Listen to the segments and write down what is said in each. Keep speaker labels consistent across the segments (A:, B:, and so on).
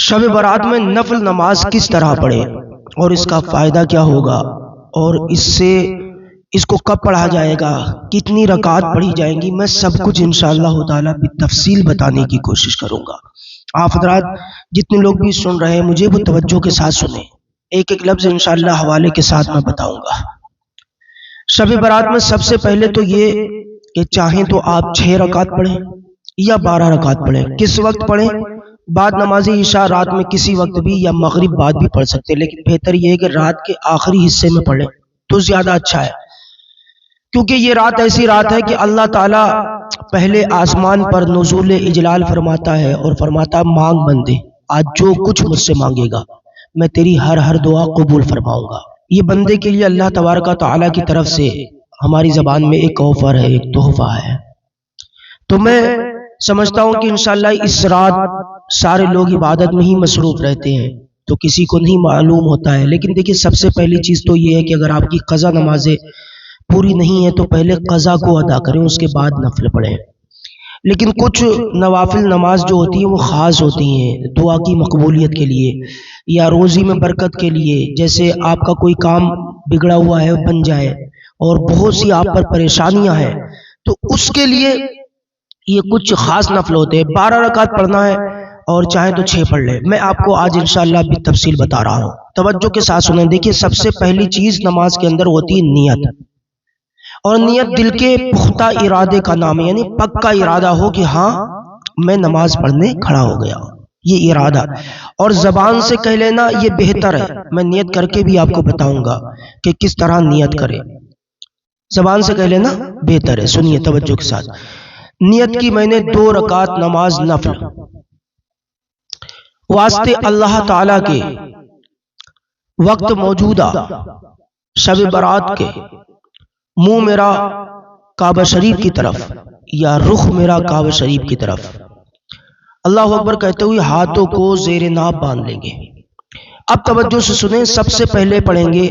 A: شب برات میں نفل نماز کس طرح پڑھے اور اس کا فائدہ کیا ہوگا، اور اس کو کب پڑھا جائے گا، کتنی رکعات پڑھی جائیں گی، میں سب کچھ انشاءاللہ تعالی بالتفصیل بتانے کی کوشش کروں گا۔ آپ حضرات جتنے لوگ بھی سن رہے ہیں مجھے وہ توجہ کے ساتھ سنیں، ایک ایک لفظ انشاءاللہ حوالے کے ساتھ میں بتاؤں گا۔ شب برات میں سب سے پہلے تو یہ کہ چاہیں تو آپ 6 رکعات پڑھیں یا 12 رکعات پڑھیں، کس وقت پڑھیں، بعد نماز عشاء رات میں کسی وقت بھی یا مغرب بعد بھی پڑھ سکتے ہیں، لیکن بہتر یہ ہے کہ رات کے آخری حصے میں پڑھیں تو زیادہ اچھا ہے، کیونکہ یہ رات ایسی رات ہے کہ اللہ تعالیٰ پہلے آسمان پر نزول اجلال فرماتا ہے اور فرماتا ہے مانگ بندے، آج جو کچھ مجھ سے مانگے گا میں تیری ہر دعا قبول فرماؤں گا۔ یہ بندے کے لیے اللہ تبارک و تعالیٰ کی طرف سے ہماری زبان میں ایک آفر ہے، ایک تحفہ ہے۔ تو میں سمجھتا ہوں کہ انشاءاللہ اس رات سارے لوگ عبادت میں ہی مصروف رہتے ہیں تو کسی کو نہیں معلوم ہوتا ہے، لیکن دیکھیں سب سے پہلی چیز تو یہ ہے کہ اگر آپ کی قضا نمازیں پوری نہیں ہیں تو پہلے قضا کو ادا کریں، اس کے بعد نفل پڑھیں۔ لیکن کچھ نوافل نماز جو ہوتی ہیں وہ خاص ہوتی ہیں دعا کی مقبولیت کے لیے یا روزی میں برکت کے لیے، جیسے آپ کا کوئی کام بگڑا ہوا ہے بن جائے اور بہت سی آپ پر پریشانیاں ہیں تو اس کے لیے یہ کچھ خاص نفل ہوتے ہیں۔ 12 رکعت پڑھنا ہے اور چاہیں تو 6 پڑھ لیں، میں آپ کو آج انشاءاللہ بھی تفصیل بتا رہا ہوں، توجہ کے ساتھ سنیں۔ دیکھیے سب سے پہلی چیز نماز کے اندر ہوتی ہے نیت، اور نیت دل کے پختہ ارادے کا نام ہے، یعنی پکا ارادہ ہو کہ ہاں میں نماز پڑھنے کھڑا ہو گیا، یہ ارادہ۔ اور زبان سے کہہ لینا یہ بہتر ہے، میں نیت کر کے بھی آپ کو بتاؤں گا کہ کس طرح نیت کرے، زبان سے کہہ لینا بہتر ہے۔ سنیے توجہ کے ساتھ، نیت کی میں نے 2 رکعت نماز نفل واسطے اللہ تعالی کے وقت موجودہ شب برات کے منہ میرا کعبہ شریف کی طرف یا رخ میرا کعبہ شریف کی طرف اللہ اکبر کہتے ہوئے ہاتھوں کو زیر ناب باندھ لیں گے۔ اب توجہ سے سنیں، سب سے پہلے پڑھیں گے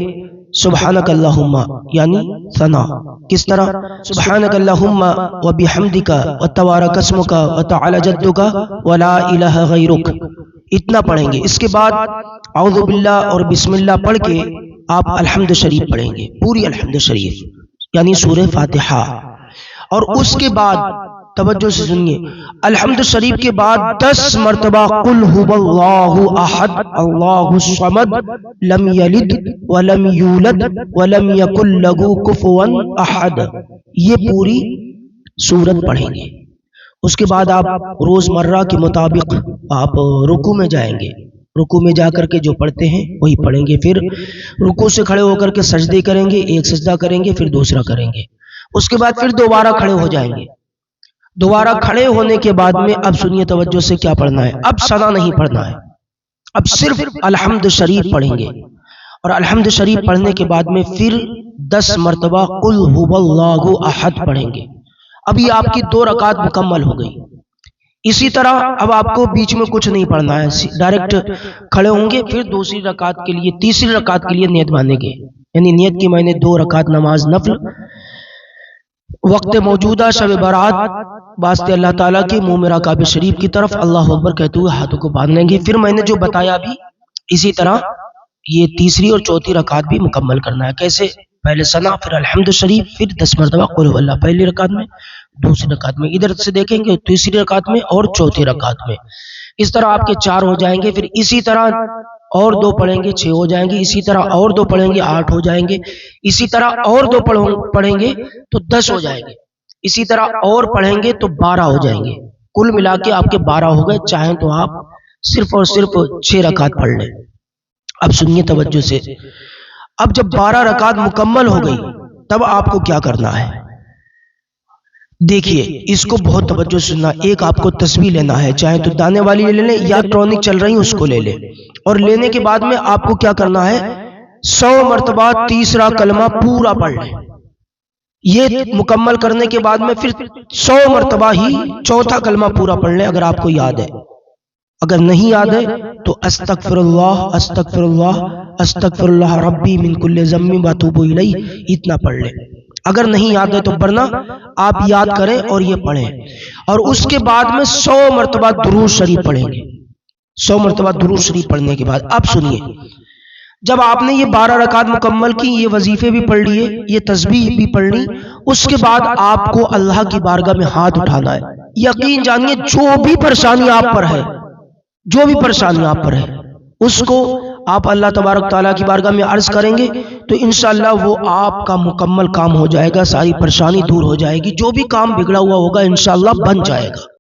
A: سبحانک اللہم، یعنی ثنا، کس طرح، سبحانک اللہم و بحمدک و تبارک اسمک و تعالی جدک و لا الہ غیرک، اتنا پڑھیں گے۔ اس کے بعد اعوذ باللہ اور بسم اللہ پڑھ کے آپ الحمد شریف پڑھیں گے، پوری الحمد شریف یعنی سورہ فاتحہ، اور اس کے بعد توجہ سے سنیے، الحمد شریف کے بعد 10 مرتبہ قل هو اللہ احد اللہ الصمد لم یلد ولم یولد ولم یکن لہ کفوا احد، یہ پوری سورت پڑھیں گے۔ اس کے بعد آپ روزمرہ کے مطابق آپ رکوع میں جائیں گے، رکوع میں جا کر کے جو پڑھتے ہیں وہی پڑھیں گے، پھر رکوع سے کھڑے ہو کر کے سجدے کریں گے، ایک سجدہ کریں گے پھر دوسرا کریں گے، اس کے بعد پھر دوبارہ کھڑے ہو جائیں گے۔ دوبارہ کھڑے ہونے کے بعد میں اب سنیے توجہ سے کیا پڑھنا ہے، اب ثنا نہیں پڑھنا ہے، اب صرف الحمد شریف پڑھیں گے، اور الحمد شریف پڑھنے کے بعد میں پھر 10 مرتبہ قل هو اللہ احد پڑھیں گے۔ اب یہ آپ کی 2 رکعات مکمل ہو گئی۔ اسی طرح اب آپ کو بیچ میں کچھ نہیں پڑھنا ہے، ڈائریکٹ کھڑے ہوں گے، پھر دوسری رکعت کے لیے تیسری رکعت کے لیے نیت باندھیں گے، یعنی نیت کی میں نے 2 رکعت نماز نفل وقت موجودہ شب برات واسطے اللہ تعالیٰ کے منہ میرا کعبہ شریف کی طرف اللہ اکبر کہتے ہوئے ہاتھوں کو باندھ لیں گے۔ پھر میں نے جو بتایا بھی اسی طرح یہ تیسری اور چوتھی رکعت بھی مکمل کرنا ہے۔ کیسے؟ پہلے ثنا، پھر الحمد شریف، پھر 10 مرتبہ قل هو اللہ، پہلی رکعت میں، دوسری رکعت میں، ادھر سے دیکھیں گے تیسری رکعت میں اور چوتھی رکعت میں، اس طرح آپ کے 4 ہو جائیں گے۔ پھر اسی طرح اور 2 پڑھیں گے 6 ہو جائیں گے، اسی طرح اور 2 پڑھیں گے 8 ہو جائیں گے، اسی طرح اور 2 پڑھیں گے تو 10 ہو جائیں گے، اسی طرح اور پڑھیں گے تو 12 ہو جائیں گے، کل ملا کے آپ کے 12 ہو گئے۔ چاہیں تو آپ صرف اور صرف 6 رکعت پڑھ لیں۔ اب سنیے توجہ سے، اب جب 12 رکعت مکمل ہو گئی تب آپ کو کیا کرنا ہے، دیکھیے اس کو بہت توجہ سے سننا۔ ایک آپ کو تسبیح لینا ہے، چاہے تو دانے والی لے لیں یا ٹرونک چل رہی اس کو لے لیں، اور لینے کے بعد میں آپ کو کیا کرنا ہے، 100 مرتبہ تیسرا کلمہ پورا پڑھ لیں۔ یہ مکمل کرنے کے بعد میں پھر 100 مرتبہ ہی چوتھا کلمہ پورا پڑھ لیں اگر آپ کو یاد ہے، اگر نہیں یاد ہے تو استغفر اللہ استغفر اللہ استغفر اللہ ربی من کل ذنب واتوب الیہ اتنا پڑھ لیں۔ اگر نہیں یاد ہے تو ورنہ آپ یاد کریں اور یہ پڑھیں، اور اس کے بعد میں 100 مرتبہ درود شریف پڑھیں گے۔ 100 مرتبہ درود شریف پڑھنے کے بعد اب سنیے، جب آپ نے یہ 12 رکعت مکمل کی، یہ وظیفے بھی پڑھ لیے، یہ تسبیح بھی پڑھ لی، اس کے بعد آپ کو اللہ کی بارگاہ میں ہاتھ اٹھانا ہے۔ یقین جانیے جو بھی پریشانی آپ پر ہے، جو بھی پریشانی آپ پر ہے، اس کو آپ اللہ تبارک تعالیٰ کی بارگاہ میں عرض کریں گے تو انشاءاللہ وہ آپ کا مکمل کام ہو جائے گا، ساری پریشانی دور ہو جائے گی، جو بھی کام بگڑا ہوا ہوگا انشاءاللہ بن جائے گا۔